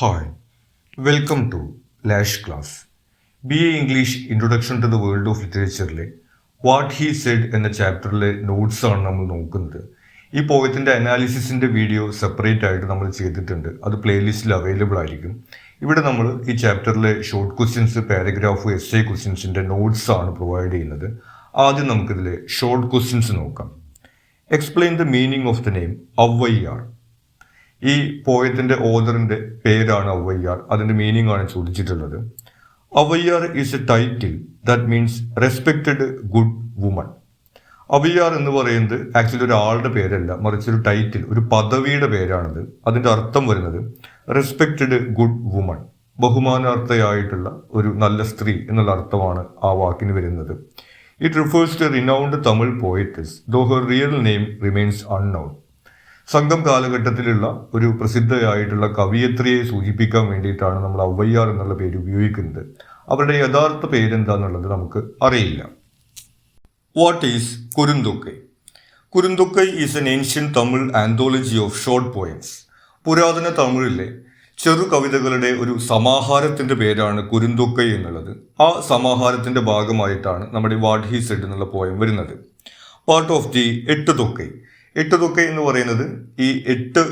Hi, welcome to Lash Class. BA English Introduction to the World of Literature what he said എന്ന ചാപ്റ്ററിലെ notes ആണ് നമ്മൾ നോക്കുന്നത്. ഈ പോയത്തിൻ്റെ അനാലിസിസിൻ്റെ video separate ആയിട്ട് നമ്മൾ ചെയ്തിട്ടുണ്ട്. അത് പ്ലേലിസ്റ്റിൽ അവൈലബിൾ ആയിരിക്കും. ഇവിടെ നമ്മൾ ഈ ചാപ്റ്ററിലെ ഷോർട്ട് ക്വസ്റ്റ്യൻസ്, പാരഗ്രാഫ്, എസ്സേ ക്വസ്റ്റ്യൻസിൻ്റെ നോട്ട്സ് ആണ് പ്രൊവൈഡ് ചെയ്യുന്നത്. ആദ്യം നമുക്കിതിലെ ഷോർട്ട് ക്വസ്റ്റ്യൻസ് നോക്കാം. Explain the meaning of the name Avvaiyar. ഈ പോയത്തിൻ്റെ ഓതറിൻ്റെ പേരാണ് ഔവയ്യാർ. അതിൻ്റെ മീനിങ് ആണ് ചോദിച്ചിട്ടുള്ളത്. Avvaiyar is a title that means respected good woman. Avvaiyar എന്ന് പറയുന്നത് ആക്ച്വലി ഒരാളുടെ പേരല്ല, മറിച്ച് ഒരു ടൈറ്റിൽ, ഒരു പദവിയുടെ പേരാണിത്. അതിൻ്റെ അർത്ഥം വരുന്നത് റെസ്പെക്റ്റഡ് ഗുഡ് വുമൺ, ബഹുമാനാർത്ഥയായിട്ടുള്ള ഒരു നല്ല സ്ത്രീ എന്നുള്ള അർത്ഥമാണ് ആ വാക്കിന് വരുന്നത്. It refers to renowned Tamil poetess though her real name remains unknown. Sangam കാലഘട്ടത്തിലുള്ള ഒരു പ്രസിദ്ധയായിട്ടുള്ള കവിയത്രിയെ സൂചിപ്പിക്കാൻ വേണ്ടിയിട്ടാണ് നമ്മൾ ഔവയ്യാർ എന്നുള്ള പേര് ഉപയോഗിക്കുന്നത്. അവരുടെ യഥാർത്ഥ പേരെന്താന്നുള്ളത് നമുക്ക് അറിയില്ല. What is Kuruntokai? Kuruntokai is an ancient Tamil anthology of short poems. പുരാതന തമിഴിലെ ചെറു കവിതകളുടെ ഒരു സമാഹാരത്തിൻ്റെ പേരാണ് കുരുന്തൊക്കൈ എന്നുള്ളത്. ആ സമാഹാരത്തിൻ്റെ ഭാഗമായിട്ടാണ് നമ്മുടെ വാട്ട് ഹീ സെഡ് എന്നുള്ള പോയം വരുന്നത്. പാർട്ട് ഓഫ് ദി എട്ട് തൊക്കൈ. എട്ട് തൊക്കൈ എന്ന് പറയുന്നത് ഈ 8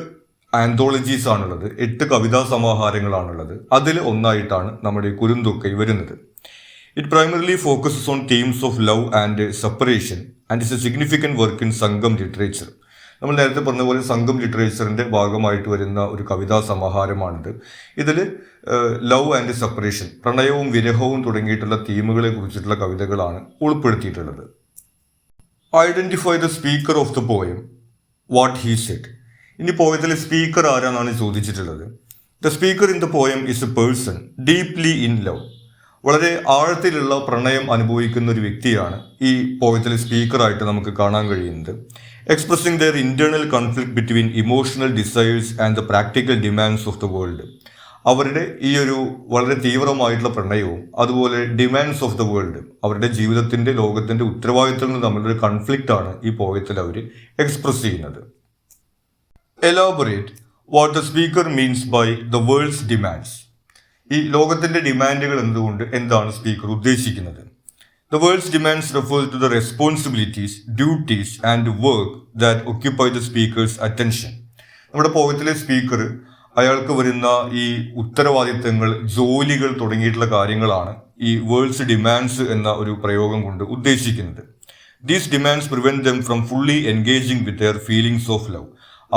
ആന്തോളജീസ് ആണുള്ളത്, 8 കവിതാ സമാഹാരങ്ങളാണുള്ളത്. അതിൽ ഒന്നായിട്ടാണ് നമ്മുടെ ഈ കുരുന്തൊക്കൈ വരുന്നത്. It primarily focuses on themes of love and separation and is A significant work in സംഘം ലിറ്ററേച്ചർ. നമ്മൾ നേരത്തെ പറഞ്ഞ പോലെ സംഘം ലിറ്ററേച്ചറിൻ്റെ ഭാഗമായിട്ട് വരുന്ന ഒരു കവിതാ സമാഹാരമാണിത്. ഇതിൽ ലവ് ആൻഡ് സെപ്പറേഷൻ, പ്രണയവും വിരഹവും തുടങ്ങിയിട്ടുള്ള തീമുകളെ കുറിച്ചിട്ടുള്ള കവിതകളാണ് ഉൾപ്പെടുത്തിയിട്ടുള്ളത്. Identify the speaker of the poem what he said. ഇനി പോയത്തിലെ സ്പീക്കർ ആരാന്നാണ് ചോദിച്ചിട്ടുള്ളത്. The speaker in the poem is A person deeply in love. വളരെ ആഴത്തിലുള്ള പ്രണയം അനുഭവിക്കുന്ന ഒരു വ്യക്തിയാണ് ഈ പോയത്തിലെ സ്പീക്കറായിട്ട് നമുക്ക് കാണാൻ കഴിയുന്നത്. Expressing their internal conflict between emotional desires and the practical demands of the world. അവരുടെ ഈ ഒരു വളരെ തീവ്രമായിട്ടുള്ള പ്രണയവും അതുപോലെ ഡിമാൻഡ്സ് ഓഫ് ദ വേൾഡ്, അവരുടെ ജീവിതത്തിൻ്റെ, ലോകത്തിൻ്റെ ഉത്തരവാദിത്തങ്ങൾ തമ്മിലൊരു കൺഫ്ലിക്റ്റ് ആണ് ഈ പോയത്തിൽ അവർ എക്സ്പ്രസ് ചെയ്യുന്നത്. Elaborate what the speaker means by the world's demands. ഈ ലോകത്തിൻ്റെ ഡിമാൻഡുകൾ എന്താണ് സ്പീക്കർ ഉദ്ദേശിക്കുന്നത്? The world's demands refers to the responsibilities, duties and work that occupy the speaker's attention. നമ്മുടെ പോയത്തിലെ സ്പീക്കർ അയാൾക്ക് വരുന്ന ഈ ഉത്തരവാദിത്തങ്ങൾ, ജോലികൾ തുടങ്ങിയിട്ടുള്ള കാര്യങ്ങളാണ് ഈ വേൾഡ്സ് ഡിമാൻഡ്സ് എന്ന ഒരു പ്രയോഗം കൊണ്ട് ഉദ്ദേശിക്കുന്നത്. These demands prevent them from fully engaging with their feelings of love.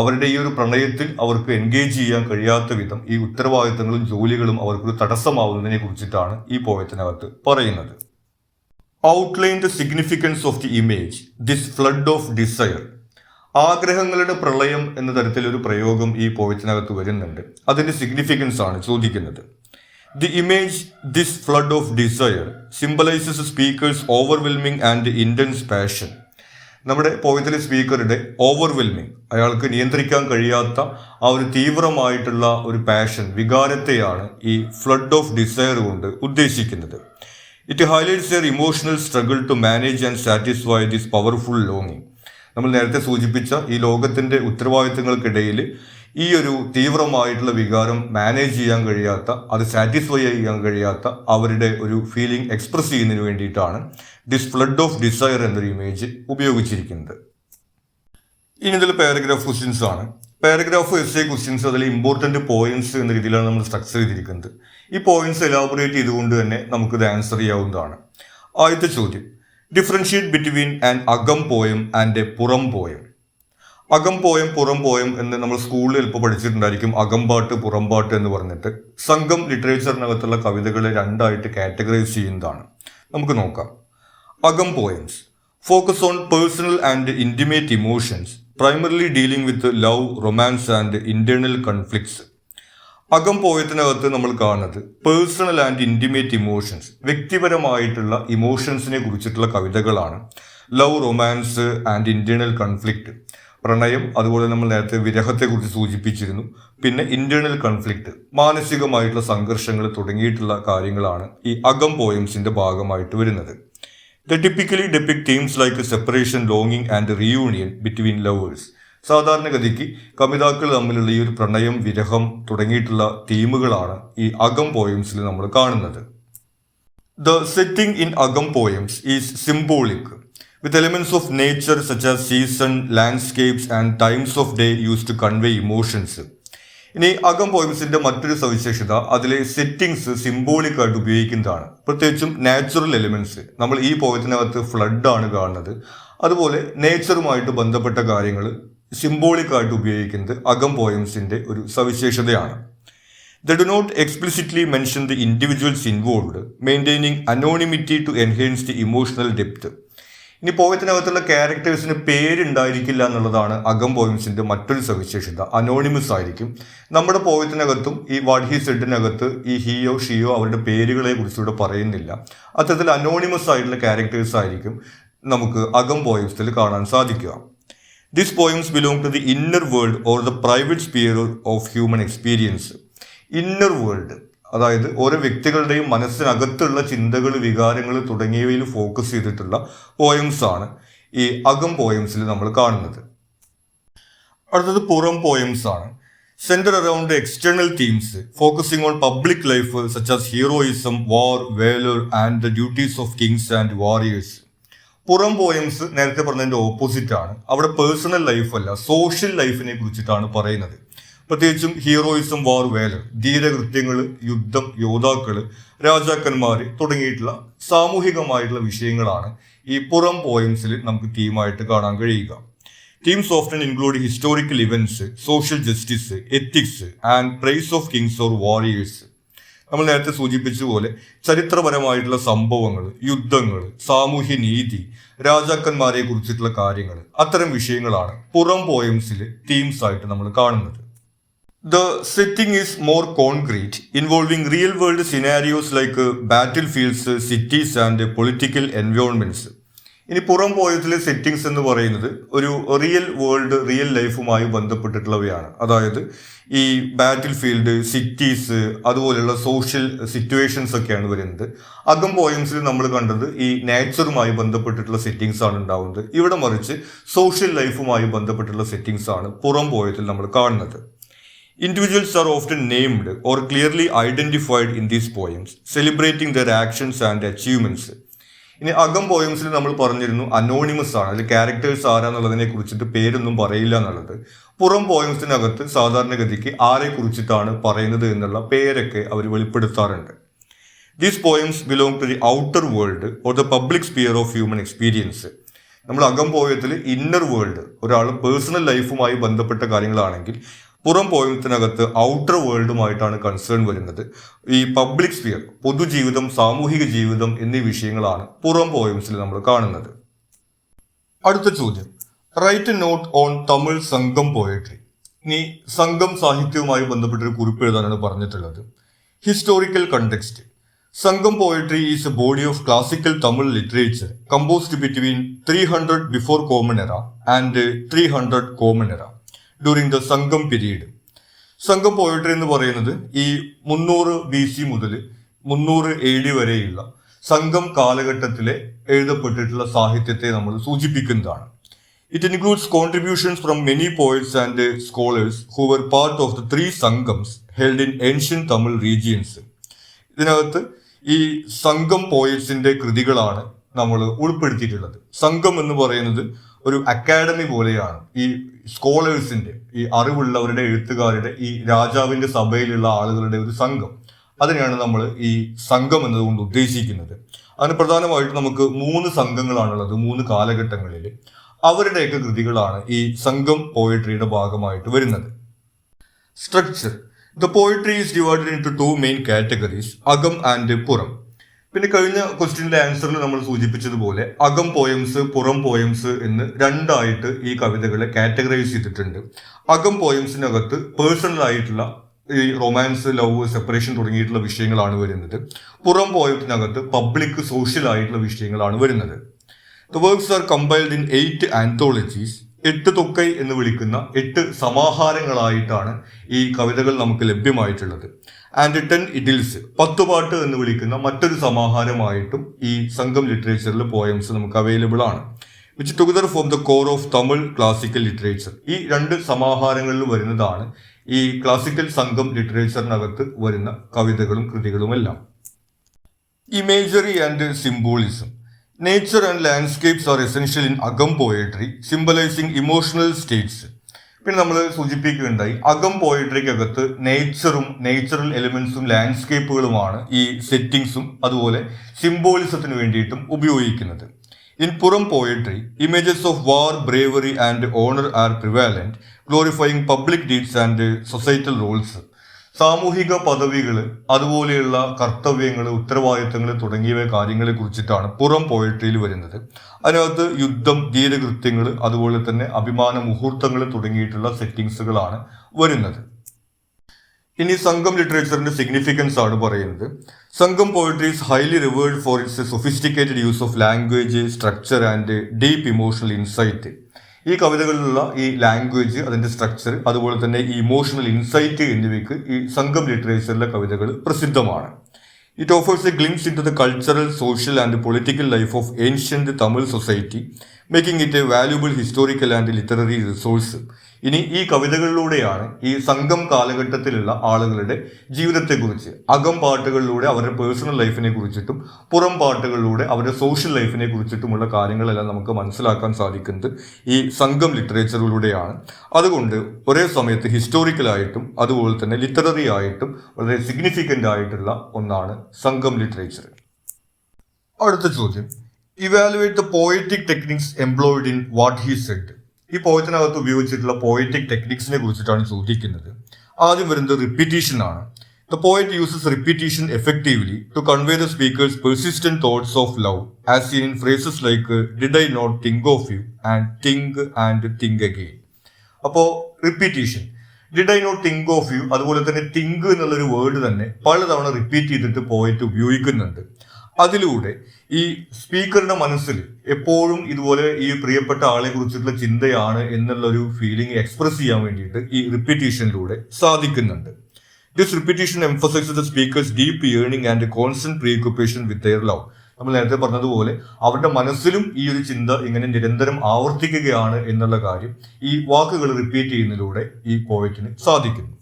അവരുടെ ഈ ഒരു പ്രണയത്തിൽ അവർക്ക് എൻഗേജ് ചെയ്യാൻ കഴിയാത്ത വിധം ഈ ഉത്തരവാദിത്തങ്ങളും ജോലികളും അവർക്കൊരു തടസ്സമാവുന്നതിനെ കുറിച്ചിട്ടാണ് ഈ പോയത്തിനകത്ത് പറയുന്നത്. Outline the significance of the image this flood of desire. ആഗ്രഹങ്ങളുടെ പ്രളയം എന്ന തരത്തിലൊരു പ്രയോഗം ഈ പോയത്തിനകത്ത് വരുന്നുണ്ട്. അതിൻ്റെ സിഗ്നിഫിക്കൻസ് ആണ് ചോദിക്കുന്നത്. The image this flood of desire symbolises speaker's overwhelming and intense passion. നമ്മുടെ പോയത്തിലെ സ്പീക്കറുടെ ഓവർവെൽമിംഗ്, അയാൾക്ക് നിയന്ത്രിക്കാൻ കഴിയാത്ത ആ ഒരു തീവ്രമായിട്ടുള്ള ഒരു പാഷൻ, വികാരത്തെയാണ് ഈ ഫ്ലഡ് ഓഫ് ഡിസയർ കൊണ്ട് ഉദ്ദേശിക്കുന്നത്. It highlights their emotional struggle to manage and satisfy this powerful ലോങ്ങിങ്. നമ്മൾ നേരത്തെ സൂചിപ്പിച്ച ഈ ലോകത്തിൻ്റെ ഉത്തരവാദിത്തങ്ങൾക്കിടയിൽ ഈ ഒരു തീവ്രമായിട്ടുള്ള വികാരം മാനേജ് ചെയ്യാൻ കഴിയാത്ത, അത് സാറ്റിസ്ഫൈ ചെയ്യാൻ കഴിയാത്ത അവരുടെ ഒരു ഫീലിംഗ് എക്സ്പ്രസ് ചെയ്യുന്നതിന് വേണ്ടിയിട്ടാണ് ദിസ് ഫ്ലഡ് ഓഫ് ഡിസയർ എന്നൊരു ഇമേജ് ഉപയോഗിച്ചിരിക്കുന്നത്. ഇനി ഇതിൽ പാരഗ്രാഫ് ക്വസ്റ്റ്യൻസ് ആണ്. പാരഗ്രാഫ് എസ്സേ ക്വസ്റ്റ്യൻസ്, അതിൽ ഇമ്പോർട്ടൻറ്റ് പോയിന്റ്സ് എന്ന രീതിയിലാണ് നമ്മൾ സ്ട്രക്ചർ ചെയ്തിരിക്കുന്നത്. ഈ പോയിന്റ്സ് എലാബറേറ്റ് ചെയ്തുകൊണ്ട് തന്നെ നമുക്കിത് ആൻസർ ചെയ്യാവുന്നതാണ്. ആദ്യത്തെ ചോദ്യം, ഡിഫറൻഷിയേറ്റ് ബിറ്റ്വീൻ ആൻ അകം പോയം ആൻഡ് എ പുറം പോയം. അകം പോയം, പുറം പോയം എന്ന് നമ്മൾ സ്കൂളിൽ ചിലപ്പോൾ പഠിച്ചിട്ടുണ്ടായിരിക്കും. അകംപാട്ട്, പുറംപാട്ട് എന്ന് പറഞ്ഞിട്ട് സംഘം ലിറ്ററേച്ചറിനകത്തുള്ള കവിതകളെ രണ്ടായിട്ട് കാറ്റഗറൈസ് ചെയ്യുന്നതാണ്. നമുക്ക് നോക്കാം. അകം poems focus on personal and intimate emotions, primarily dealing with love, romance and internal conflicts. അകം പോയത്തിനകത്ത് നമ്മൾ കാണുന്നത് പേഴ്സണൽ ആൻഡ് ഇൻറ്റിമേറ്റ് ഇമോഷൻസ്, വ്യക്തിപരമായിട്ടുള്ള ഇമോഷൻസിനെ കുറിച്ചിട്ടുള്ള കവിതകളാണ്. Love, romance and internal conflict, പ്രണയം, അതുപോലെ നമ്മൾ നേരത്തെ വിരഹത്തെക്കുറിച്ച് സൂചിപ്പിച്ചിരുന്നു. പിന്നെ ഇന്റേണൽ കോൺഫ്ലിക്റ്റ്, മാനസികമായിട്ടുള്ള സംഘർഷങ്ങൾ തുടങ്ങിയിട്ടുള്ള കാര്യങ്ങളാണ് ഈ അകം പോയംസിന്റെ ഭാഗമായിട്ട് വരുന്നത്. They typically depict themes like separation, longing and reunion between lovers. സാധാരണഗതിക്ക് കവിതാക്കൾ തമ്മിലുള്ള ഈ ഒരു പ്രണയം, വിരഹം തുടങ്ങിയിട്ടുള്ള തീമുകളാണ് ഈ അകം പോയംസിൽ നമ്മൾ കാണുന്നത്. The setting in Agam poems is symbolic, with elements of nature such as season, landscapes and times of day used to convey emotions. ഇനി അകം പോയംസിന്റെ മറ്റൊരു സവിശേഷത അതിലെ സെറ്റിങ്സ് സിംബോളിക് ആയിട്ട് ഉപയോഗിക്കുന്നതാണ്. പ്രത്യേകിച്ചും നാച്ചുറൽ എലിമെന്റ്സ്. നമ്മൾ ഈ പോയത്തിനകത്ത് ഫ്ലഡ് ആണ് കാണുന്നത്. അതുപോലെ നേച്ചറുമായിട്ട് ബന്ധപ്പെട്ട കാര്യങ്ങൾ സിംബോളിക് ആയിട്ട് ഉപയോഗിക്കുന്നത് അകം പോയംസിന്റെ ഒരു സവിശേഷതയാണ്. They do not explicitly mention the individuals involved, maintaining anonymity to enhance the emotional depth. ഇനി പോയത്തിനകത്തുള്ള ക്യാരക്ടേഴ്സിന് പേരുണ്ടായിരിക്കില്ല എന്നുള്ളതാണ് അകം പോയംസിന്റെ മറ്റൊരു സവിശേഷത. അനോണിമസ് ആയിരിക്കും. നമ്മുടെ പോയത്തിനകത്തും ഈ വാട്ട് ഹി സെഡിനകത്ത് ഈ ഹിയോ ഷിയോ അവരുടെ പേരുകളെ കുറിച്ചുകൂടെ പറയുന്നില്ല. അത്തരത്തിൽ അനോണിമസ് ആയിട്ടുള്ള ക്യാരക്ടേഴ്സ് ആയിരിക്കും നമുക്ക് അകം പോയംസിൽ കാണാൻ സാധിക്കുക. These poems belong to the inner world or the private sphere of human experience. Inner world, അതായത് ഓരോ വ്യക്തികളുടെയും മനസ്സിനകത്തുള്ള ചിന്തകൾ, വികാരങ്ങൾ തുടങ്ങിയവയിൽ ഫോക്കസ് ചെയ്തിട്ടുള്ള പോയംസ് ആണ് ഈ അകം പോയംസിൽ നമ്മൾ കാണുന്നത്. അടുത്തത് പുറം പോയംസ് ആണ്. Centre around external themes focusing on public life such as heroism, war, valour and the duties of kings and warriors. Puram poems നേരത്തെ പറഞ്ഞതിന്റെ ഓപ്പോസിറ്റ് ആണ്. അവിടെ പേഴ്സണൽ ലൈഫ് അല്ല, സോഷ്യൽ ലൈഫിനെ കുറിച്ചിട്ടാണ് പറയുന്നത്. പ്രത്യേകിച്ചും ഹീറോയിസം, വാർ, വേലർ, ധീരകൃത്യങ്ങൾ, യുദ്ധം, യോദ്ധാക്കൾ, രാജാക്കന്മാർ തുടങ്ങിയിട്ടുള്ള സാമൂഹികമായിട്ടുള്ള വിഷയങ്ങളാണ് ഈ പുറം പോയംസിൽ നമുക്ക് തീമായിട്ട് കാണാൻ കഴിയുക. Themes often include historical events, social justice, ethics and praise of kings or warriors. നമ്മൾ നേരത്തെ സൂചിപ്പിച്ച പോലെ ചരിത്രപരമായിട്ടുള്ള സംഭവങ്ങൾ, യുദ്ധങ്ങൾ, സാമൂഹ്യ നീതി, രാജാക്കന്മാരെ കുറിച്ചിട്ടുള്ള കാര്യങ്ങൾ, അത്തരം വിഷയങ്ങളാണ് പുറം പോയംസിൽ തീംസ് ആയിട്ട് നമ്മൾ കാണുന്നത്. The setting is more concrete, involving real-world scenarios like battlefields, cities and political environments. ഇനി പുറം പോയത്തിലെ സെറ്റിങ്സ് എന്ന് പറയുന്നത് ഒരു റിയൽ വേൾഡ്, റിയൽ ലൈഫുമായി ബന്ധപ്പെട്ടിട്ടുള്ളവയാണ്. അതായത് ഈ ബാറ്റിൽ ഫീൽഡ്, സിറ്റീസ്, അതുപോലെയുള്ള സോഷ്യൽ സിറ്റുവേഷൻസ് ഒക്കെയാണ് വരുന്നത്. അകം പോയംസിൽ നമ്മൾ കണ്ടത് ഈ നേച്ചറുമായി ബന്ധപ്പെട്ടിട്ടുള്ള സെറ്റിങ്സ് ആണ് ഉണ്ടാവുന്നത്. ഇവിടെ മറിച്ച് സോഷ്യൽ ലൈഫുമായി ബന്ധപ്പെട്ടുള്ള സെറ്റിങ്സ് ആണ് പുറം പോയത്തിൽ നമ്മൾ കാണുന്നത്. Individuals are often named or clearly identified in these poems, celebrating their actions and achievements. ഇനി അകം പോയംസിൽ നമ്മൾ പറഞ്ഞിരുന്നു അനോണിമസ് ആണ്, അതിൽ ക്യാരക്ടേഴ്സ് ആരാന്നുള്ളതിനെ കുറിച്ചിട്ട് പേരൊന്നും പറയില്ല എന്നുള്ളത്. പുറം പോയംസിനകത്ത് സാധാരണഗതിക്ക് ആരെ കുറിച്ചിട്ടാണ് പറയുന്നത് എന്നുള്ള പേരൊക്കെ അവർ വെളിപ്പെടുത്താറുണ്ട്. These poems belong to the outer world or the public sphere of human experience. നമ്മൾ അകം പോയത്തിൽ ഇന്നർ വേൾഡ്, ഒരാൾ പേഴ്സണൽ ലൈഫുമായി ബന്ധപ്പെട്ട കാര്യങ്ങളാണെങ്കിൽ പുറം പോയത്തിനകത്ത് ഔട്ടർ വേൾഡുമായിട്ടാണ് കൺസേൺ വരുന്നത്. ഈ പബ്ലിക് സ്ഫിയർ, പൊതുജീവിതം, സാമൂഹിക ജീവിതം എന്നീ വിഷയങ്ങളാണ് പുറം പോയംസിൽ നമ്മൾ കാണുന്നത്. അടുത്ത ചോദ്യം, write a note on Tamil Sangam poetry. ഇനി സംഘം സാഹിത്യവുമായി ബന്ധപ്പെട്ടൊരു കുറിപ്പ് എഴുതാനാണ് പറഞ്ഞിട്ടുള്ളത്. Historical context. Sangam poetry is a body of classical Tamil literature composed between 300 before common era and 300 common era during the Sangam period. Sangam poetry എന്ന് പറയുന്നത് ഈ 300 BC മുതൽ 300 AD വരെയുള്ള സംഘം കാലഘട്ടത്തിലെ എഴുതപ്പെട്ടിട്ടുള്ള സാഹിത്യത്തെ നമ്മൾ സൂചിപ്പിക്കുന്നതാണ്. It includes contributions from many poets and scholars who were part of the 3 Sangams held in ancient Tamil regions. ഇതിനകത്ത് ഈ സംഘം പോയറ്റ്സിന്റെ കൃതികളാണ് നമ്മൾ ഉൾപ്പെടുത്തിയിട്ടുള്ളത്. സംഘം എന്ന് പറയുന്നത് ഒരു അക്കാഡമി പോലെയാണ്. ഈ സ്കോളേഴ്സിന്റെ, ഈ അറിവുള്ളവരുടെ, എഴുത്തുകാരുടെ, ഈ രാജാവിന്റെ സഭയിലുള്ള ആളുകളുടെ ഒരു സംഘം, അതിനെയാണ് നമ്മൾ ഈ സംഘം എന്നതുകൊണ്ട് ഉദ്ദേശിക്കുന്നത്. അതിന് പ്രധാനമായിട്ട് നമുക്ക് 3 സംഘങ്ങളാണുള്ളത് 3 കാലഘട്ടങ്ങളിൽ. അവരുടെയൊക്കെ കൃതികളാണ് ഈ സംഘം പോയട്രിയുടെ ഭാഗമായിട്ട് വരുന്നത്. Structure. The poetry is divided into 2 main categories, Akam and Puram. പിന്നെ കഴിഞ്ഞ ക്വസ്റ്റ്യൻ്റെ ആൻസറിൽ നമ്മൾ സൂചിപ്പിച്ചതുപോലെ അകം പോയംസ്, പുറം പോയംസ് എന്ന് 2ആയിട്ട് ഈ കവിതകളെ കാറ്റഗറൈസ് ചെയ്തിട്ടുണ്ട്. അകം പോയംസിനകത്ത് പേഴ്സണൽ ആയിട്ടുള്ള ഈ റൊമാൻസ്, ലവ്, സെപ്പറേഷൻ തുടങ്ങിയിട്ടുള്ള വിഷയങ്ങളാണ് വരുന്നത്. പുറം പോയത്തിനകത്ത് പബ്ലിക്, സോഷ്യൽ ആയിട്ടുള്ള വിഷയങ്ങളാണ് വരുന്നത്. The works R compiled in 8 ആന്തോളജീസ്. 8 തൊക്കൈ എന്ന് വിളിക്കുന്ന 8 സമാഹാരങ്ങളായിട്ടാണ് ഈ കവിതകൾ നമുക്ക് ലഭ്യമായിട്ടുള്ളത്. ആൻഡ് 10 ഇഡിൽസ്, 10 പാട്ട് എന്ന് വിളിക്കുന്ന മറ്റൊരു സമാഹാരമായിട്ടും ഈ സംഘം ലിറ്ററേച്ചറിൽ പോയംസ് നമുക്ക് അവൈലബിൾ ആണ്. Which together form the core of Tamil classical literature. ഈ രണ്ട് സമാഹാരങ്ങളിൽ വരുന്നതാണ് ഈ ക്ലാസിക്കൽ സംഘം ലിറ്ററേച്ചറിനകത്ത് വരുന്ന കവിതകളും കൃതികളുമെല്ലാം. Imagery and symbolism. Nature and landscapes are essential in Akam poetry, symbolising emotional states. പിന്നെ നമ്മൾ സൂചിപ്പിക്കുകയുണ്ടായി, അകം പോയട്രിക്കകത്ത് നേച്ചറും നേച്ചുറൽ എലിമെന്റ്സും ലാൻഡ്സ്കേപ്പുകളുമാണ് ഈ സെറ്റിങ്സും അതുപോലെ സിംബോളിസത്തിന് വേണ്ടിയിട്ടും ഉപയോഗിക്കുന്നത്. In Puram poetry, images of war, bravery and honour are prevalent, glorifying public deeds and societal roles. സാമൂഹിക പദവികൾ, അതുപോലെയുള്ള കർത്തവ്യങ്ങൾ, ഉത്തരവാദിത്തങ്ങൾ തുടങ്ങിയവ കാര്യങ്ങളെ കുറിച്ചിട്ടാണ് പുറം പോയട്രിയിൽ വരുന്നത്. അതിനകത്ത് യുദ്ധം, ധീരകൃത്യങ്ങൾ, അതുപോലെ തന്നെ അഭിമാന മുഹൂർത്തങ്ങൾ തുടങ്ങിയിട്ടുള്ള സെറ്റിങ്സുകളാണ് വരുന്നത്. ഇനി സംഘം ലിറ്ററേച്ചറിന്റെ സിഗ്നിഫിക്കൻസ് ആണ് പറയുന്നത്. Sangam poetry is highly revered for its sophisticated use of language, structure and deep emotional insight. ഈ കവിതകളിലുള്ള ഈ ലാംഗ്വേജ്, അതിന്റെ സ്ട്രക്ചർ, അതുപോലെ തന്നെ ഈ ഇമോഷണൽ ഇൻസൈറ്റ് എന്നിവയ്ക്ക് ഈ സംഘം ലിറ്ററേച്ചറിലെ കവിതകൾ പ്രസിദ്ധമാണ്. It offers a glimpse into the cultural, social and political life of ancient Tamil society, making it a valuable historical and literary resource. ഇനി ഈ കവിതകളിലൂടെയാണ് ഈ സംഘം കാലഘട്ടത്തിലുള്ള ആളുകളുടെ ജീവിതത്തെക്കുറിച്ച്, അകം പാട്ടുകളിലൂടെ അവരുടെ പേഴ്സണൽ ലൈഫിനെ കുറിച്ചിട്ടും പുറം പാട്ടുകളിലൂടെ അവരുടെ സോഷ്യൽ ലൈഫിനെ കുറിച്ചിട്ടുമുള്ള കാര്യങ്ങളെല്ലാം നമുക്ക് മനസ്സിലാക്കാൻ സാധിക്കുന്നത് ഈ സംഘം ലിറ്ററേച്ചറിലൂടെയാണ്. അതുകൊണ്ട് ഒരേ സമയത്ത് ഹിസ്റ്റോറിക്കലായിട്ടും അതുപോലെ തന്നെ ലിറ്റററി ആയിട്ടും വളരെ സിഗ്നിഫിക്കൻ്റ് ആയിട്ടുള്ള ഒന്നാണ് സംഘം ലിറ്ററേച്ചർ. അടുത്ത ചോദ്യം, evaluate the poetic techniques employed in what he said. ഈ പോയത്തിനകത്ത് ഉപയോഗിച്ചിട്ടുള്ള പോയറ്റിക് ടെക്നിക്സിനെ കുറിച്ചിട്ടാണ് ചോദിക്കുന്നത്. ആദ്യം വരുന്നത് റിപ്പീറ്റീഷൻ ആണ്. The poet uses repetition effectively to convey the speaker's persistent thoughts of love as seen in phrases like did I not think of you and think again. അപ്പോൾ repetition, did I not think of you, അതുപോലെ തന്നെ think എന്നുള്ളൊരു word തന്നെ പലതവണ repeat ചെയ്തിട്ട് poet ഉപയോഗിക്കുന്നുണ്ട്. അതിലൂടെ ഈ സ്പീക്കറുടെ മനസ്സിൽ എപ്പോഴും ഇതുപോലെ ഈ പ്രിയപ്പെട്ട ആളെ കുറിച്ചിട്ടുള്ള ചിന്തയാണ് എന്നുള്ള ഒരു ഫീലിംഗ് എക്സ്പ്രസ് ചെയ്യാൻ വേണ്ടിയിട്ട് ഈ റിപ്പീറ്റീഷനിലൂടെ സാധിക്കുന്നുണ്ട്. This repetition emphasises the speaker's deep yearning and constant preoccupation with their love. നമ്മൾ നേരത്തെ പറഞ്ഞതുപോലെ അവരുടെ മനസ്സിലും ഈ ഒരു ചിന്ത ഇങ്ങനെ നിരന്തരം ആവർത്തിക്കുകയാണ് എന്നുള്ള കാര്യം ഈ വാക്കുകൾ റിപ്പീറ്റ് ചെയ്യുന്നതിലൂടെ ഈ പോയറ്റിന് സാധിക്കുന്നു.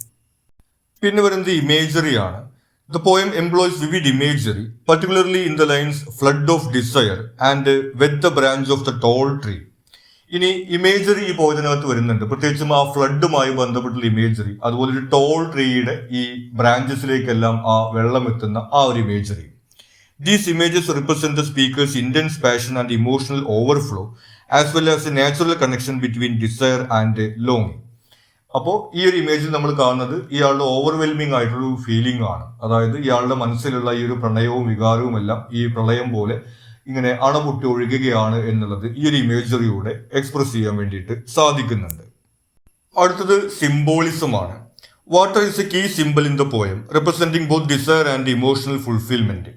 പിന്നെ വരുന്നത് ഇമേജറി ആണ്. The poem employs vivid imagery, particularly in the lines flood of desire and wet the branch of the tall tree. ഇനി ഇമേജറി ഈ പോയതിനകത്ത് വരുന്നുണ്ട്, പ്രത്യേകിച്ചും ആ ഫ്ലഡുമായി ബന്ധപ്പെട്ടുള്ള ഇമേജറി, അതുപോലെ ഒരു ടോൾ ട്രീയുടെ ഈ ബ്രാഞ്ചസിലേക്കെല്ലാം ആ വെള്ളം എത്തുന്ന ആ ഒരു imagery. These images represent the speaker's intense passion and emotional overflow, as well as a natural connection between desire and longing. അപ്പോൾ ഈ ഒരു ഇമേജിൽ നമ്മൾ കാണുന്നത് ഇയാളുടെ ഓവർവെൽമിംഗ് ആയിട്ടൊരു ഫീലിംഗ് ആണ്. അതായത് ഇയാളുടെ മനസ്സിലുള്ള ഈ ഒരു പ്രണയവും വികാരവും എല്ലാം ഈ പ്രളയം പോലെ ഇങ്ങനെ അണപൊട്ടി ഒഴുകുകയാണ് എന്നുള്ളത് ഈ ഒരു ഇമേജറിലൂടെ എക്സ്പ്രസ് ചെയ്യാൻ വേണ്ടിയിട്ട് സാധിക്കുന്നുണ്ട്. അടുത്തത് സിംബോളിസം ആണ്. Water is a key symbol in the poem, representing both desire and emotional fulfilment.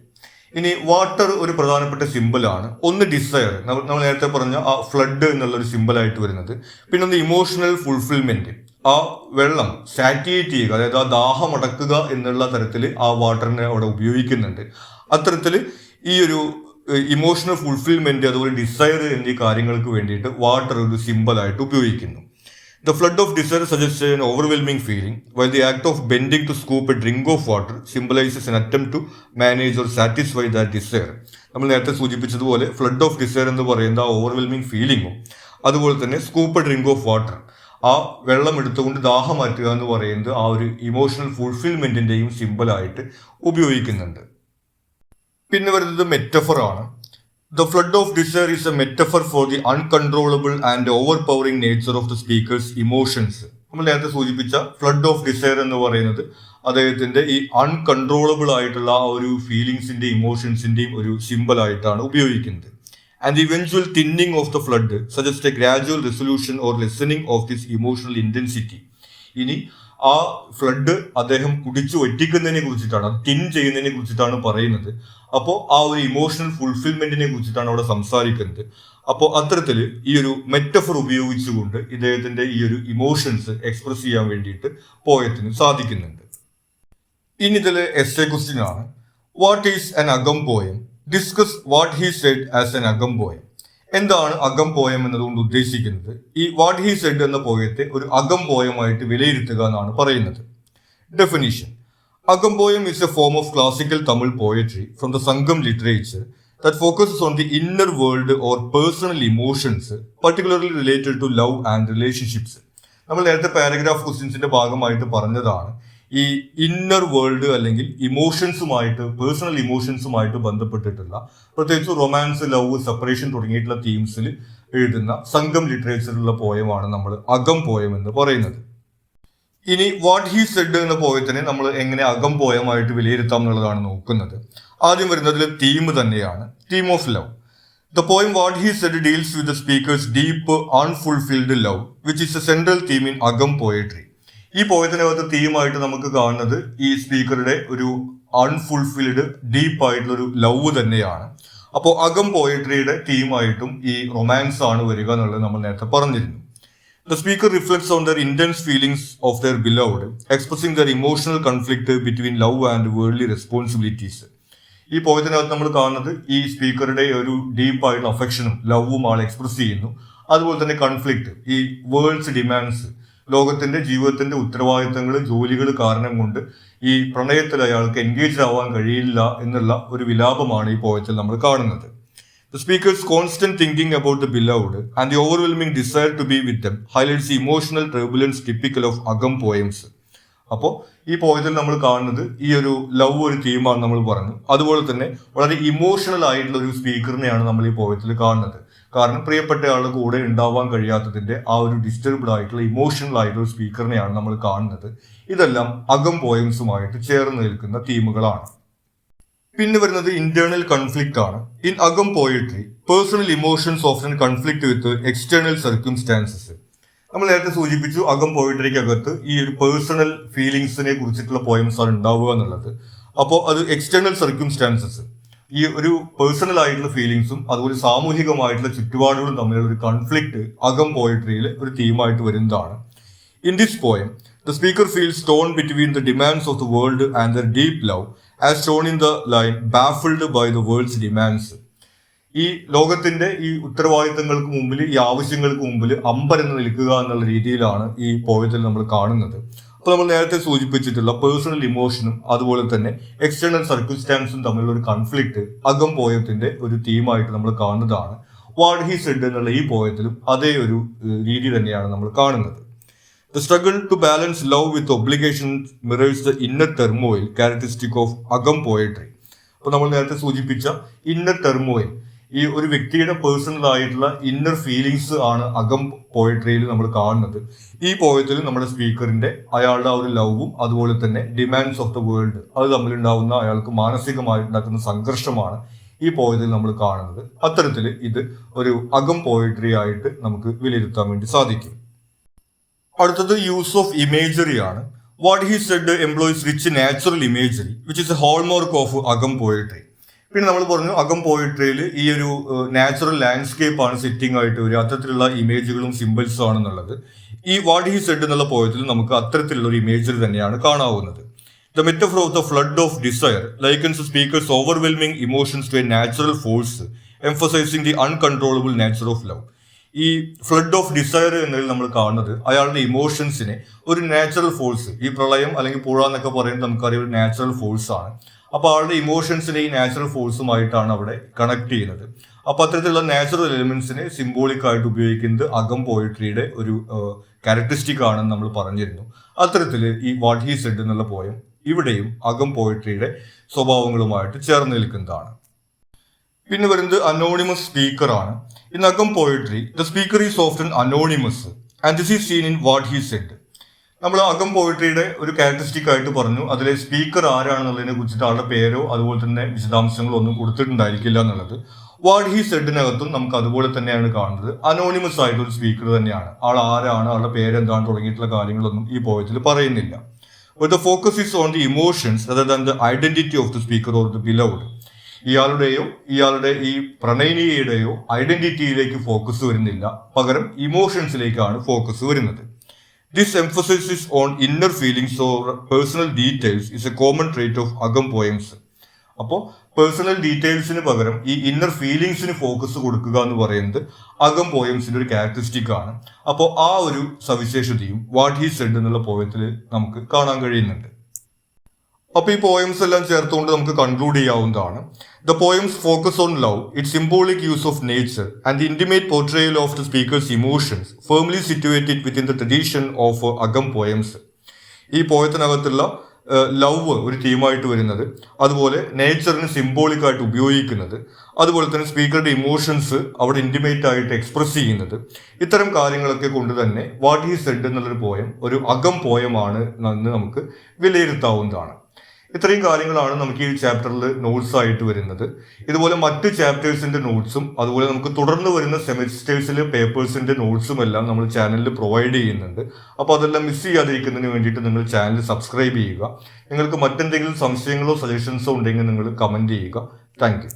ഇനി വാട്ടർ ഒരു പ്രധാനപ്പെട്ട സിമ്പിളാണ്. ഒന്ന് ഡിസയർ, നമ്മൾ നേരത്തെ പറഞ്ഞ ആ ഫ്ലഡ് എന്നുള്ളൊരു സിമ്പിളായിട്ട് വരുന്നത്. പിന്നെ ഒന്ന് ഇമോഷണൽ ഫുൾഫിൽമെന്റ്, ആ വെള്ളം സാറ്റിയേറ്റ് ചെയ്യുക, അതായത് ആ ദാഹം അടക്കുക എന്നുള്ള തരത്തിൽ ആ വാട്ടറിനെ അവിടെ ഉപയോഗിക്കുന്നുണ്ട്. അത്തരത്തിൽ ഈ ഒരു ഇമോഷണൽ ഫുൾഫിൽമെന്റ്, അതുപോലെ ഡിസയർ എന്നീ കാര്യങ്ങൾക്ക് വേണ്ടിയിട്ട് വാട്ടർ ഒരു സിമ്പിളായിട്ട് ഉപയോഗിക്കുന്നു. The flood of desire suggests an overwhelming feeling, while the act of bending to scoop a drink of water symbolizes an attempt to manage or satisfy that desire. നമ്മൾ നേരത്തെ സൂചിപ്പിച്ചതുപോലെ ഫ്ലഡ് ഓഫ് ഡിസയർ എന്ന് പറയുന്ന ആ overwhelming ഫീലിംഗും, അതുപോലെ തന്നെ scoop A drink of water, ആ വെള്ളം എടുത്തുകൊണ്ട് ദാഹം മാറ്റുക എന്ന് പറയുന്നത് ആ ഒരു ഇമോഷണൽ ഫുൾഫിൽമെന്റിന്റെയും സിമ്പിളായിട്ട് ഉപയോഗിക്കുന്നുണ്ട്. പിന്നെ വരുന്നത് മെറ്റഫർ ആണ്. The flood of desire is a metaphor for the uncontrollable and overpowering nature of the speaker's emotions. നമ്മൾ നേരത്തെ സൂചിപ്പിച്ച ഫ്ലഡ് ഓഫ് ഡിസയർ എന്ന് പറയുന്നത് അദ്ദേഹത്തിന്റെ ഈ അൺകൺട്രോളബിൾ ആയിട്ടുള്ള ആ ഒരു ഫീലിങ്സിന്റെയും ഇമോഷൻസിന്റെയും ഒരു സിമ്പിൾ ആയിട്ടാണ് ഉപയോഗിക്കുന്നത്. And eventual thinning of the flood suggest a gradual resolution or lessening of this emotional intensity. ഇനി ആ ഫ്ലഡ് അദ്ദേഹം കുടിച്ചു ഒറ്റിക്കുന്നതിനെ കുറിച്ചിട്ടാണ്, അത് തിൻ ചെയ്യുന്നതിനെ കുറിച്ചിട്ടാണ് പറയുന്നത്. അപ്പോൾ ആ ഒരു ഇമോഷണൽ ഫുൾഫിൽമെന്റിനെ കുറിച്ചിട്ടാണ് അവിടെ സംസാരിക്കുന്നത്. അപ്പോൾ അത്തരത്തിൽ ഈ ഒരു മെറ്റഫർ ഉപയോഗിച്ചുകൊണ്ട് ഇദ്ദേഹത്തിന്റെ ഈ ഒരു ഇമോഷൻസ് എക്സ്പ്രസ് ചെയ്യാൻ വേണ്ടിയിട്ട് പോയത്തിന് സാധിക്കുന്നുണ്ട്. ഇനി ഇതിലെ എസ്സേ ക്വസ്റ്റ്യൻ ആണ്. വാട്ട് ഈസ് ആൻ അകം poem? Discuss what he said as an അകം പോയം. എന്താണ് അകം പോയം എന്നതുകൊണ്ട് ഉദ്ദേശിക്കുന്നത്? ഈ വാട്ട് ഹി സെഡ് എന്ന പോയത്തെ ഒരു അകം പോയമായിട്ട് വിലയിരുത്തുക എന്നാണ് പറയുന്നത്. ഡെഫിനിഷൻ: അകം poem is a form of classical Tamil poetry from the Sangam literature that focuses on the inner world or personal emotions, particularly related to love and relationships. നമ്മൾ നേരത്തെ paragraph ക്വസ്റ്റ്യൻസിന്റെ ഭാഗമായിട്ട് പറഞ്ഞതാണ് ഈ ഇന്നർ വേൾഡ് അല്ലെങ്കിൽ ഇമോഷൻസുമായിട്ട്, personal ഇമോഷൻസുമായിട്ട് ബന്ധപ്പെട്ടിട്ടുള്ള പ്രത്യേകിച്ച് romance, love, separation തുടങ്ങിയിട്ടുള്ള തീംസിൽ എഴുതുന്ന സംഘം ലിറ്ററേച്ചറിലുള്ള പോയമാണ് നമ്മൾ അകം പോയം എന്ന് പറയുന്നത്. ഇനി വാട്ട് ഹി സെഡ് എന്ന പോയത്തിനെ നമ്മൾ എങ്ങനെ അകം പോയമായിട്ട് വിലയിരുത്താം എന്നുള്ളതാണ് നോക്കുന്നത്. ആദ്യം വരുന്നതിൽ തീം തന്നെയാണ്, theme of love. The poem What He Said deals with the speaker's deep, unfulfilled love, which is a central theme in Agam poetry. ഈ പോയത്തിനകത്ത് തീമായിട്ട് നമുക്ക് കാണുന്നത് ഈ സ്പീക്കറുടെ ഒരു അൺഫുൾഫിൽഡ് ഡീപ്പായിട്ടുള്ള ഒരു ലവ് തന്നെയാണ്. അപ്പോൾ അകം പോയട്രിയുടെ തീമായിട്ടും ഈ റൊമാൻസ് ആണ് വരിക എന്നുള്ളത് നമ്മൾ നേരത്തെ പറഞ്ഞിരുന്നു. The speaker reflects on their intense feelings of their beloved, expressing their emotional conflict between love and worldly responsibilities. ഈ പോയത്തിനകത്ത് നമ്മൾ കാണുന്നത് ഈ സ്പീക്കറുടെ ഒരു ഡീപ്പായിട്ടുള്ള അഫെക്ഷനും ലവും ആൾ എക്സ്പ്രസ് ചെയ്യുന്നു. അതുപോലെ തന്നെ കൺഫ്ലിക്റ്റ്, ഈ വേൾഡ്സ് ഡിമാൻഡ്സ്, ലോകത്തിന്റെ ജീവിതത്തിന്റെ ഉത്തരവാദിത്തങ്ങൾ, ജോലികൾ കാരണം കൊണ്ട് ഈ പ്രണയത്തിൽ അയാൾക്ക് എൻഗേജ് ആവാൻ കഴിയില്ല എന്നുള്ള ഒരു വിലാപമാണ് ഈ പോയത്തിൽ നമ്മൾ കാണുന്നത്. The speaker's constant thinking about the beloved and the overwhelming desire to be with them highlights the emotional turbulence typical of Agam poems. അപ്പോൾ ഈ പോയത്തിൽ നമ്മൾ കാണുന്നത് ഈ ഒരു ലവ് ഒരു തീമാണ് നമ്മൾ പറഞ്ഞു. അതുപോലെ തന്നെ വളരെ ഇമോഷണൽ ആയിട്ടുള്ള ഒരു സ്പീക്കറിനെയാണ് നമ്മൾ ഈ പോയത്തിൽ കാണുന്നത്. കാരണം പ്രിയപ്പെട്ട ആളുടെ കൂടെ ഉണ്ടാവാൻ കഴിയാത്തതിന്റെ ആ ഒരു ഡിസ്റ്റർബ്ഡ് ആയിട്ടുള്ള ഇമോഷണൽ ആയിട്ടുള്ള സ്പീക്കറിനെയാണ് നമ്മൾ കാണുന്നത്. ഇതെല്ലാം അകം പോയംസുമായിട്ട് ചേർന്ന് നിൽക്കുന്ന തീമുകളാണ്. പിന്നെ വരുന്നത് ഇന്റേണൽ കൺഫ്ലിക്റ്റ് ആണ്. In Akam poetry personal emotions often conflict with external circumstances. നമ്മൾ നേരത്തെ സൂചിപ്പിച്ചു അകം പോയട്രിക്കകത്ത് ഈ ഒരു പേഴ്സണൽ ഫീലിങ്സിനെ കുറിച്ചിട്ടുള്ള പോയംസ് ആണ് ഉണ്ടാവുക എന്നുള്ളത്. അപ്പോൾ അത് എക്സ്റ്റേണൽ സർക്യൂംസ്റ്റാൻസസ്, ഈ ഒരു പേഴ്സണൽ ആയിട്ടുള്ള ഫീലിങ്സും അതുപോലെ സാമൂഹികമായിട്ടുള്ള ചുറ്റുപാടുകളും തമ്മിലുള്ള ഒരു കൺഫ്ലിക്റ്റ് അകം പോയട്രിയിൽ ഒരു തീമായിട്ട് വരുന്നതാണ്. In this poem the speaker feels torn between the demands of the world and their deep love, as shown in the line baffled by the world's demands. ഈ ലോകത്തിന്റെ ഈ ഉത്തരവാദിത്തങ്ങൾക്ക് മുമ്പിൽ, ഈ ആവശ്യങ്ങൾക്ക് മുമ്പിൽ അമ്പരന്ന് നിൽക്കുക എന്നുള്ള രീതിയിലാണ് ഈ പോയത്തിൽ നമ്മൾ കാണുന്നത്. അപ്പോൾ നമ്മൾ നേരത്തെ സൂചിപ്പിച്ചിട്ടുള്ള പേഴ്സണൽ ഇമോഷനും അതുപോലെ തന്നെ എക്സ്റ്റേണൽ സർക്യൂംസ്റ്റാൻസും തമ്മിലുള്ള ഒരു കൺഫ്ലിക്റ്റ് അകം പോയത്തിന്റെ ഒരു തീമായിട്ട് നമ്മൾ കാണുന്നതാണ്. വാട്ട് ഹി സെഡ് എന്നുള്ള ഈ പോയത്തിലും അതേ ഒരു രീതി തന്നെയാണ് നമ്മൾ കാണുന്നത്. The struggle to balance love with obligation mirrors the inner turmoil characteristic of Agam poetry. അപ്പോൾ നമ്മൾ നേരത്തെ സൂചിപ്പിച്ച ഇന്നർ ടെർമോയിൽ, ഈ ഒരു വ്യക്തിയുടെ പേഴ്സണൽ ആയിട്ടുള്ള ഇന്നർ ഫീലിങ്സ് ആണ് അകം പോയട്രിയിൽ നമ്മൾ കാണുന്നത്. ഈ പോയത്തിൽ നമ്മുടെ സ്പീക്കറിന്റെ അയാളുടെ ആ ഒരു ലവും അതുപോലെ തന്നെ ഡിമാൻഡ്സ് ഓഫ് ദ വേൾഡ് അത് തമ്മിലുണ്ടാവുന്ന അയാൾക്ക് മാനസികമായിട്ടുണ്ടാക്കുന്ന സംഘർഷമാണ് ഈ പോയത്തിൽ നമ്മൾ കാണുന്നത്. അത്തരത്തിൽ ഇത് ഒരു അകം പോയട്രി ആയിട്ട് നമുക്ക് വിലയിരുത്താൻ വേണ്ടി സാധിക്കും. അടുത്തത് യൂസ് ഓഫ് ഇമേജറി ആണ്. What he said employs rich natural imagery which is A hallmark of അകം പോയട്രി. പിന്നെ നമ്മൾ പറഞ്ഞു അകം പോയട്രിയിൽ ഈ ഒരു നാച്ചുറൽ ലാൻഡ്സ്കേപ്പ് ആണ് സെറ്റിംഗ് ആയിട്ട് വരിക, അത്തരത്തിലുള്ള ഇമേജുകളും സിമ്പിൾസും ആണെന്നുള്ളത്. ഈ വാട്ട് ഹി സെഡ് എന്നുള്ള പോയത്തിൽ നമുക്ക് അത്തരത്തിലുള്ള ഒരു ഇമേജറി തന്നെയാണ് കാണാവുന്നത്. The metaphor of the flood of desire likens the speaker's overwhelming emotions to a natural force, emphasizing the uncontrollable nature of love. ഈ ഫ്ലഡ് ഓഫ് ഡിസയർ എന്നതിൽ നമ്മൾ കാണുന്നത് അയാളുടെ ഇമോഷൻസിനെ ഒരു നാച്ചുറൽ ഫോഴ്സ്, ഈ പ്രളയം അല്ലെങ്കിൽ പുഴ എന്നൊക്കെ പറയുന്നത് നമുക്കറിയാം ഒരു നാച്ചുറൽ ഫോഴ്സ് ആണ്. അപ്പോൾ ആളുടെ ഇമോഷൻസിനെ ഈ നാച്ചുറൽ ഫോഴ്സുമായിട്ടാണ് അവിടെ കണക്ട് ചെയ്യുന്നത്. അപ്പോൾ അത്തരത്തിലുള്ള നാച്ചുറൽ എലിമെന്റ്സിനെ സിംബോളിക് ആയിട്ട് ഉപയോഗിക്കുന്നത് അകം പോയട്രിയുടെ ഒരു ക്യാരക്ടറിസ്റ്റിക് ആണെന്ന് നമ്മൾ പറഞ്ഞിരുന്നു. അത്തരത്തിൽ ഈ വാട്ട് ഹി സെഡ് എന്നുള്ള പോയം ഇവിടെയും അകം പോയട്രിയുടെ സ്വഭാവങ്ങളുമായിട്ട് ചേർന്ന് നിൽക്കുന്നതാണ്. പിന്നെ വരുന്നത് അനോണിമസ് സ്പീക്കർ ആണ്. In Akam poetry the speaker is often anonymous and this is seen in what he said. നമ്മൾ അകം പോയട്രിയുടെ ഒരു ക്യാരക്ടറിസ്റ്റിക് ആയിട്ട് പറഞ്ഞു, അതിലെ സ്പീക്കർ ആരാണെന്നുള്ളതിനെ കുറിച്ചിട്ട് ആളുടെ പേരോ അതുപോലെ തന്നെ വിശദാംശങ്ങളോ ഒന്നും കൊടുത്തിട്ടുണ്ടായിരിക്കില്ല എന്നുള്ളത്. വാട്ട് ഹി സെഡിനകത്തും നമുക്ക് അതുപോലെ തന്നെയാണ് കാണുന്നത്. അനോണിമസ് ആയിട്ടൊരു സ്പീക്കർ തന്നെയാണ്. ആൾ ആരാണ്, ആളുടെ പേരെന്താണ് തുടങ്ങിയിട്ടുള്ള കാര്യങ്ങളൊന്നും ഈ പോയത്തിൽ പറയുന്നില്ല. But the focus is on the emotions rather than the identity of the speaker or the beloved. ഇയാളുടെ ഈ പ്രണയിനിയുടെയോ ഐഡന്റിറ്റിയിലേക്ക് ഫോക്കസ് വരുന്നില്ല, പകരം ഇമോഷൻസിലേക്കാണ് ഫോക്കസ് വരുന്നത്. This emphasis on inner feelings or personal details is a common trait of Agam poems. അപ്പോൾ personal ഡീറ്റെയിൽസിന് പകരം ഈ inner ഫീലിങ്സിന് focus കൊടുക്കുക എന്ന് പറയുന്നത് അകം പോയംസിന്റെ ഒരു ക്യാരക്ടറിസ്റ്റിക് ആണ്. അപ്പോൾ ആ ഒരു സവിശേഷതയും വാട്ട് ഹി സെഡ് എന്നുള്ള പോയത്തിൽ നമുക്ക് കാണാൻ കഴിയുന്നുണ്ട്. അപ്പൊ ഈ പോയംസ് എല്ലാം ചേർത്തുകൊണ്ട് നമുക്ക് കൺക്ലൂഡ് ചെയ്യാവുന്നതാണ്. The poems focus on love, it symbolic use of nature and the intimate portrayal of the speaker's emotions firmly situated within the tradition of അകം പോയംസ്. ഈ പോയത്തിനകത്തുള്ള ലവ് ഒരു തീമായിട്ട് വരുന്നത്, അതുപോലെ നേച്ചറിന് സിംബോളിക് ആയിട്ട് ഉപയോഗിക്കുന്നത്, അതുപോലെ തന്നെ സ്പീക്കറുടെ ഇമോഷൻസ് അവിടെ ഇന്റിമേറ്റ് ആയിട്ട് എക്സ്പ്രസ് ചെയ്യുന്നത്, ഇത്തരം കാര്യങ്ങളൊക്കെ കൊണ്ട് തന്നെ വാട്ട് ഹി സെഡ് എന്നുള്ളൊരു പോയം ഒരു അകം പോയമാണ് എന്ന് നമുക്ക് വിലയിരുത്താവുന്നതാണ്. ഇത്രയും കാര്യങ്ങളാണ് നമുക്ക് ഈ ചാപ്റ്ററിൽ നോട്ട്സ് ആയിട്ട് വരുന്നത്. ഇതുപോലെ മറ്റ് ചാപ്റ്റേഴ്സിന്റെ നോട്ട്സും അതുപോലെ നമുക്ക് തുടർന്ന് വരുന്ന സെമിസ്റ്റേഴ്സിലെ പേപ്പേഴ്സിന്റെ നോട്ട്സും എല്ലാം നമ്മൾ ചാനലിൽ പ്രൊവൈഡ് ചെയ്യുന്നുണ്ട്. അപ്പോൾ അതെല്ലാം മിസ് ചെയ്യാതിരിക്കുന്നതിന് വേണ്ടിയിട്ട് നിങ്ങൾ ചാനൽ സബ്സ്ക്രൈബ് ചെയ്യുക. നിങ്ങൾക്ക് മറ്റെന്തെങ്കിലും സംശയങ്ങളോ സജഷൻസോ ഉണ്ടെങ്കിൽ നിങ്ങൾ കമന്റ് ചെയ്യുക. Thank you.